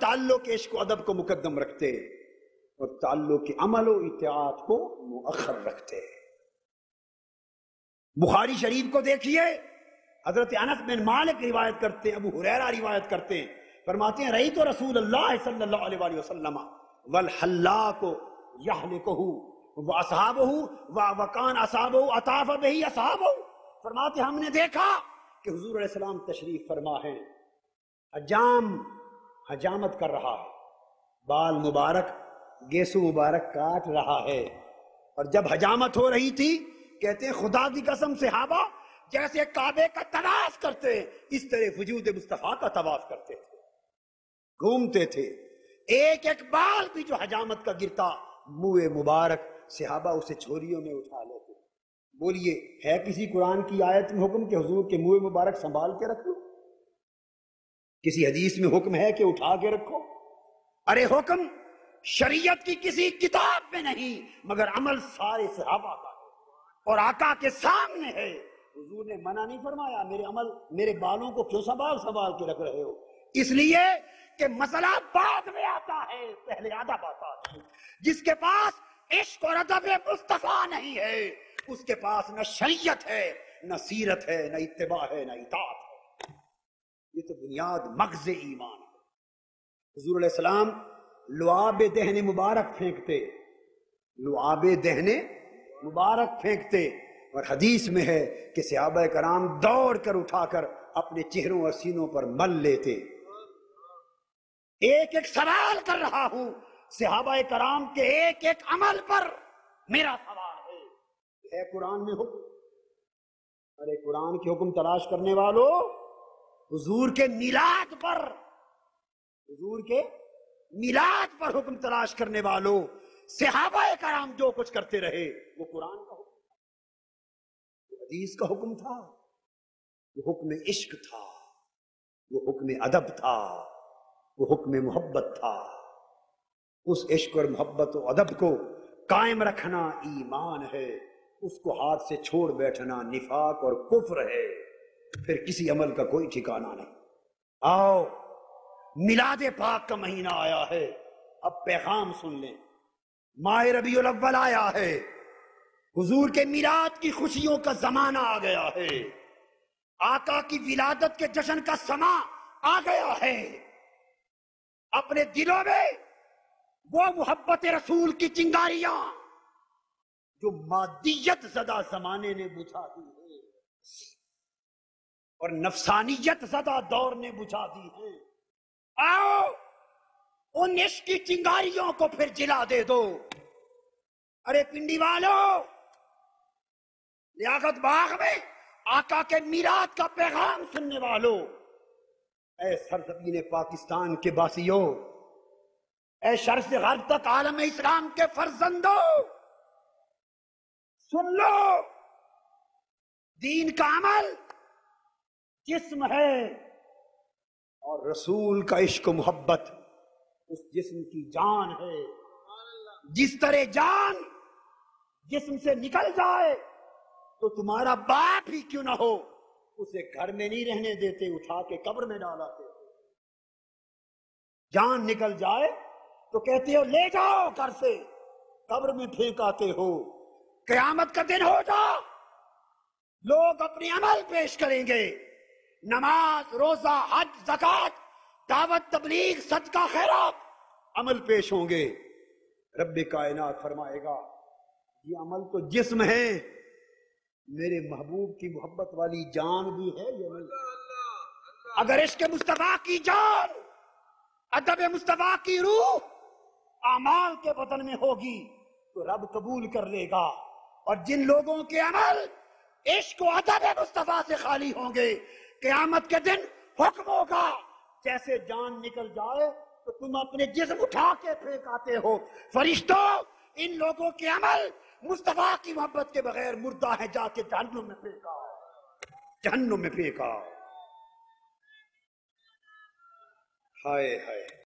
تعلق عشق و ادب کو مقدم رکھتے اور تعلق عمل و اطاعت کو مؤخر رکھتے. بخاری شریف کو دیکھیے، حضرت انس بن مالک روایت کرتے ہیں، ابو ہریرہ روایت کرتے ہیں، فرماتے ہیں رأیت رسول اللہ صلی اللہ علیہ وآلہ وسلم والحلاق یحلقہ واصحابہ وکان اصحابہ اطاف بہ اصحابہ. فرماتے ہم نے دیکھا کہ حضور علیہ السلام تشریف فرما ہے، حجام حجامت کر رہا ہے، بال مبارک گیسو مبارک کاٹ رہا ہے. اور جب حجامت ہو رہی تھی کہتے ہیں خدا کی قسم صحابہ جیسے کعبے کا طواف کرتے ہیں اس طرح وجود مصطفیٰ کا طواف کرتے تھے، گھومتے تھے. ایک ایک بال بھی جو حجامت کا گرتا منہ مبارک صحابہ اسے چھوریوں میں اٹھا لیتے. بولیے ہے کسی قرآن کی آیت میں حکم کہ حضور کے منہ مبارک سنبھال کے رکھو؟ کسی حدیث میں حکم ہے کہ اٹھا کے رکھو؟ ارے حکم شریعت کی کسی کتاب میں نہیں، مگر عمل سارے صحابہ کا اور آقا کے سامنے ہے. حضور نے منع نہیں فرمایا میرے عمل میرے بالوں کو کیوں سنبھال کے رکھ رہے ہو، اس لیے کہ مسئلہ بعد میں آتا ہے، پہلے ادب آتا ہے. جس کے پاس عشق اور ادب مصطفیٰ نہیں ہے اس کے پاس نہ شریعت ہے، نہ سیرت ہے، نہ اتباع ہے، نہ اطاعت ہے. یہ تو بنیاد مغز ایمان ہے. حضور علیہ السلام لعاب دہن مبارک پھینکتے، لعاب دہن مبارک پھینکتے، اور حدیث میں ہے کہ صحابہ کرام دوڑ کر اٹھا کر اپنے چہروں اور سینوں پر مل لیتے. ایک ایک سوال کر رہا ہوں صحابہ کرام کے ایک ایک عمل پر میرا سوال ہے قرآن میں حکم؟ ارے قرآن کے حکم تلاش کرنے والوں، حضور کے میلاد پر، حضور کے میلاد پر حکم تلاش کرنے والوں، صحابہ کرام جو کچھ کرتے رہے وہ قرآن کا حکم تھا، وہ حدیث کا حکم تھا، وہ حکم عشق تھا، وہ حکم ادب تھا، وہ حکم محبت تھا. اس عشق اور محبت و ادب کو قائم رکھنا ایمان ہے، اس کو ہاتھ سے چھوڑ بیٹھنا نفاق اور کفر ہے، پھر کسی عمل کا کوئی ٹھکانہ نہیں. آؤ میلاد پاک کا مہینہ آیا ہے، اب پیغام سن لیں. ماہ ربیع الاول آیا ہے، حضور کے میلاد کی خوشیوں کا زمانہ آ گیا ہے، آقا کی ولادت کے جشن کا سما آ گیا ہے. اپنے دلوں میں وہ محبت رسول کی چنگاریاں جو مادیت زدہ زمانے نے بجھا دی ہے اور نفسانیت زدہ دور نے بجھا دی ہے، آؤ ان عشق کی چنگاریوں کو پھر جلا دے دو. ارے پنڈی والوں، لیاقت باغ میں آقا کے میلاد کا پیغام سننے والوں، اے سرزمین پاکستان کے باسیوں، اے شرق سے غرب تک عالم اسلام کے فرزندوں، سن لو، دین کا عمل جسم ہے اور رسول کا عشق و محبت اس جسم کی جان ہے. جس طرح جان جسم سے نکل جائے تو تمہارا باپ ہی کیوں نہ ہو اسے گھر میں نہیں رہنے دیتے، اٹھا کے قبر میں ڈالاتے. جان نکل جائے تو کہتے ہو لے جاؤ گھر سے، قبر میں پھینک آتے ہو. قیامت کا دن ہو جا، لوگ اپنے عمل پیش کریں گے، نماز روزہ حج زکوٰۃ دعوت تبلیغ صدقہ خیرات عمل پیش ہوں گے. رب کائنات فرمائے گا یہ عمل تو جسم ہے، میرے محبوب کی محبت والی جان بھی ہے یہ نہیں. اگر عشق مصطفیٰ کی جان، ادب مصطفیٰ کی روح اعمال کے بدن میں ہوگی تو رب قبول کر لے گا. اور جن لوگوں کے عمل عشق و ادب مصطفیٰ سے خالی ہوں گے قیامت کے دن حکم ہوگا جیسے جان نکل جائے تو تم اپنے جسم اٹھا کے پھینک آتے ہو. فرشتوں، ان لوگوں کے عمل مصطفیٰ کی محبت کے بغیر مردہ ہے، جا کے جہنم میں پھینکا، جہنم میں پھینکا. ہائے ہائے.